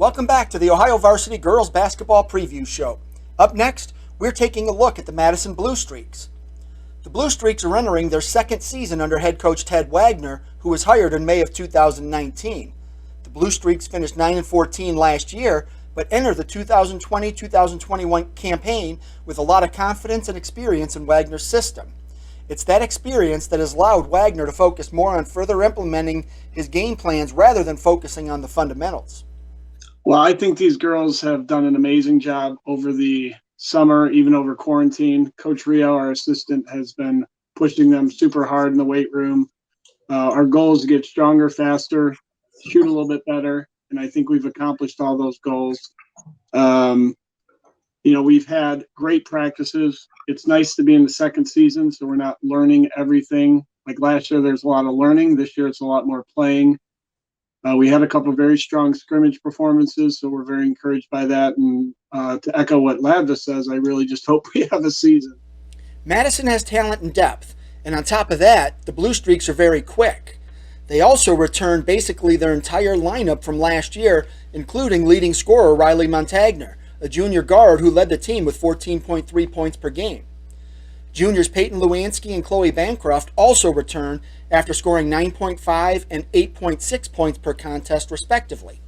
Welcome back to the Ohio Varsity Girls Basketball Preview Show. Up next, we're taking a look at the Madison Blue Streaks. The Blue Streaks are entering their second season under head coach Ted Wagner, who was hired in May of 2019. The Blue Streaks finished 9-14 last year, but entered the 2020-2021 campaign with a lot of confidence and experience in Wagner's system. It's that experience that has allowed Wagner to focus more on further implementing his game plans rather than focusing on the fundamentals. Well, I think these girls have done an amazing job over the summer, even over quarantine. Coach Rio, our assistant, has been pushing them super hard in the weight room. Our goal is to get stronger, faster, shoot a little bit better, and I think we've accomplished all those goals. We've had great practices. It's nice to be in the second season, so we're not learning everything. Like last year, there's a lot of learning. This year, it's a lot more playing. We had a couple of very strong scrimmage performances, so we're very encouraged by that. And to echo what Ladva says, I really just hope we have a season. Madison has talent and depth, and on top of that, the Blue Streaks are very quick. They also returned basically their entire lineup from last year, including leading scorer Riley Montagner, a junior guard who led the team with 14.3 points per game. Juniors Peyton Lewanski and Chloe Bancroft also returned after scoring 9.5 and 8.6 points per contest, respectively.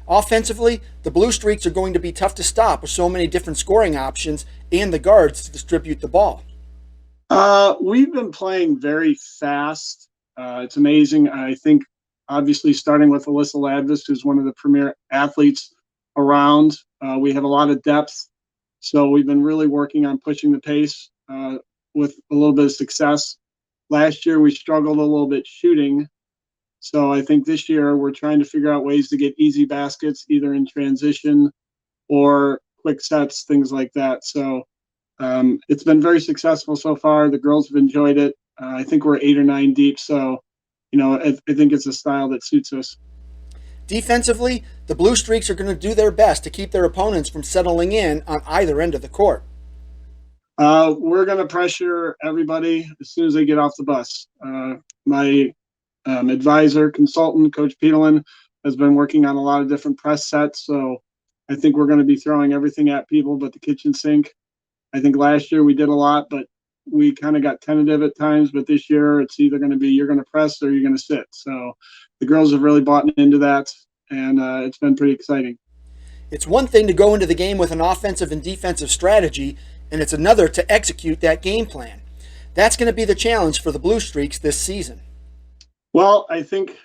Offensively, the Blue Streaks are going to be tough to stop with so many different scoring options and the guards to distribute the ball. We've been playing very fast. It's amazing. I think, obviously, starting with Alyssa Ladvis, who's one of the premier athletes around, we have a lot of depth. So we've been really working on pushing the pace with a little bit of success. Last year, we struggled a little bit shooting. So I think this year we're trying to figure out ways to get easy baskets, either in transition or quick sets, things like that. So it's been very successful so far. The girls have enjoyed it. I think we're 8 or 9 deep. So, I think it's a style that suits us. Defensively, the Blue Streaks are going to do their best to keep their opponents from settling in on either end of the court. We're going to pressure everybody as soon as they get off the bus. My advisor, consultant, Coach Peterlin, has been working on a lot of different press sets. So I think we're going to be throwing everything at people but the kitchen sink. I think last year we did a lot, but we kind of got tentative at times. But this year it's either going to be you're going to press or you're going to sit. So the girls have really bought into that, and it's been pretty exciting. It's one thing to go into the game with an offensive and defensive strategy, and it's another to execute that game plan. That's going to be the challenge for the Blue Streaks this season. Well, I think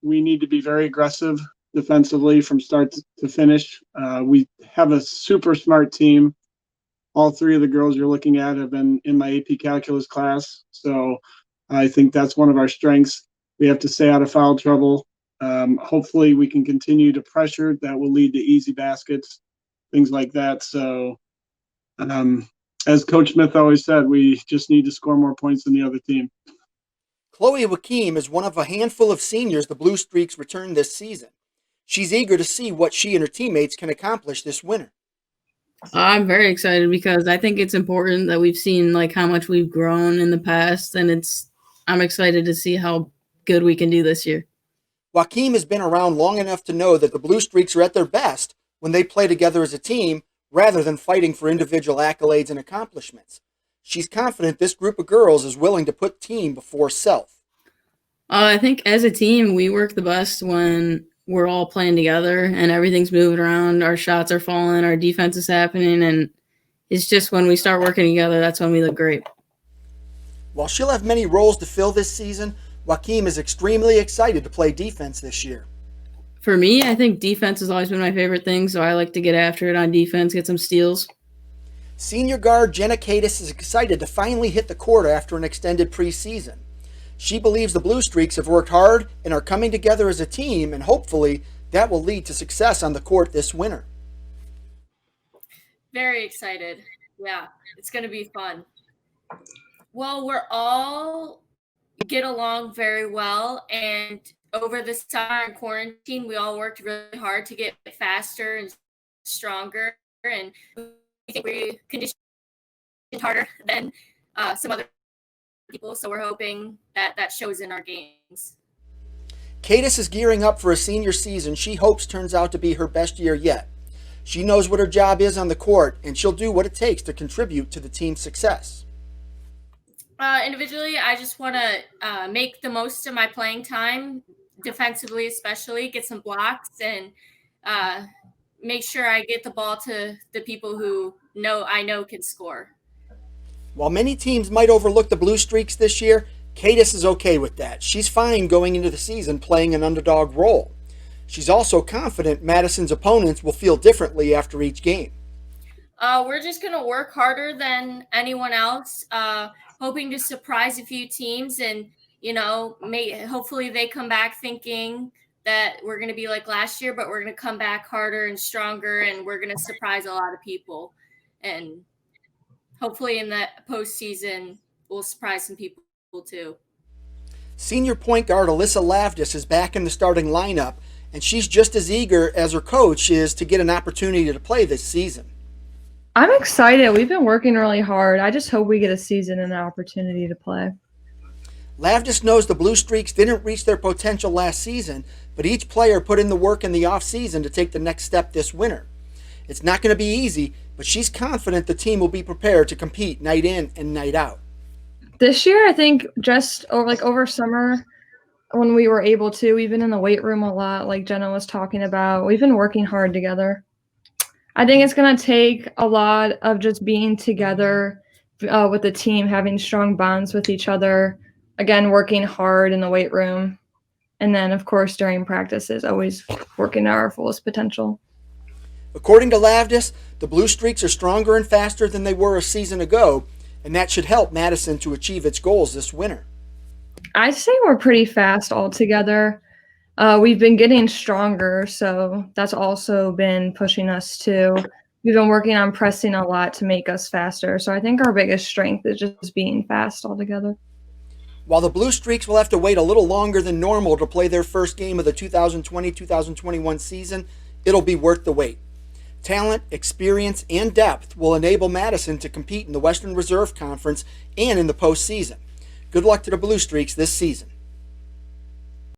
we need to be very aggressive defensively from start to finish. We have a super smart team. All 3 of the girls you're looking at have been in my AP Calculus class, so I think that's one of our strengths. We have to stay out of foul trouble. Hopefully we can continue to pressure. That will lead to easy baskets, things like that. So as Coach Smith always said, we just need to score more points than the other team. Chloe Wakim is one of a handful of seniors the Blue Streaks returned this season. She's eager to see what she and her teammates can accomplish this winter. I'm very excited because I think it's important that we've seen how much we've grown in the past, and I'm excited to see how good we can do this year. Wakim has been around long enough to know that the Blue Streaks are at their best when they play together as a team rather than fighting for individual accolades and accomplishments. She's confident this group of girls is willing to put team before self. I think as a team, we work the best when we're all playing together and everything's moving around. Our shots are falling, our defense is happening, and it's just when we start working together, that's when we look great. While she'll have many roles to fill this season, Wakim is extremely excited to play defense this year. For me, I think defense has always been my favorite thing, so I like to get after it on defense, get some steals. Senior guard Jenna Cadis is excited to finally hit the court after an extended preseason. She believes the Blue Streaks have worked hard and are coming together as a team, and hopefully that will lead to success on the court this winter. Very excited. Yeah, it's going to be fun. Well, we're all get along very well, and over the summer in quarantine, we all worked really hard to get faster and stronger, and we think we conditioned harder than some other people, so we're hoping that shows in our games. Cadis is gearing up for a senior season she hopes turns out to be her best year yet. She knows what her job is on the court, and she'll do what it takes to contribute to the team's success. Individually, I just want to make the most of my playing time, defensively especially, get some blocks, and make sure I get the ball to the people who I know can score. While many teams might overlook the Blue Streaks this year, Cadis is okay with that. She's fine going into the season playing an underdog role. She's also confident Madison's opponents will feel differently after each game. We're just going to work harder than anyone else, hoping to surprise a few teams, and hopefully they come back thinking that we're going to be like last year, but we're going to come back harder and stronger, and we're going to surprise a lot of people. And hopefully in the postseason, we'll surprise some people too. Senior point guard Alyssa Lavdis is back in the starting lineup, and she's just as eager as her coach is to get an opportunity to play this season. I'm excited. We've been working really hard. I just hope we get a season and an opportunity to play. Lavdis knows the Blue Streaks didn't reach their potential last season, but each player put in the work in the offseason to take the next step this winter. It's not going to be easy, but she's confident the team will be prepared to compete night in and night out. This year, I think just over summer when we were able to, we've been in the weight room a lot, like Jenna was talking about. We've been working hard together. I think it's going to take a lot of just being together with the team, having strong bonds with each other, again, working hard in the weight room. And then, of course, during practices, always working at our fullest potential. According to Lavdis, the Blue Streaks are stronger and faster than they were a season ago, and that should help Madison to achieve its goals this winter. I'd say we're pretty fast altogether. We've been getting stronger, so that's also been pushing us too. We've been working on pressing a lot to make us faster, so I think our biggest strength is just being fast altogether. While the Blue Streaks will have to wait a little longer than normal to play their first game of the 2020-2021 season, it'll be worth the wait. Talent, experience, and depth will enable Madison to compete in the Western Reserve Conference and in the postseason. Good luck to the Blue Streaks this season.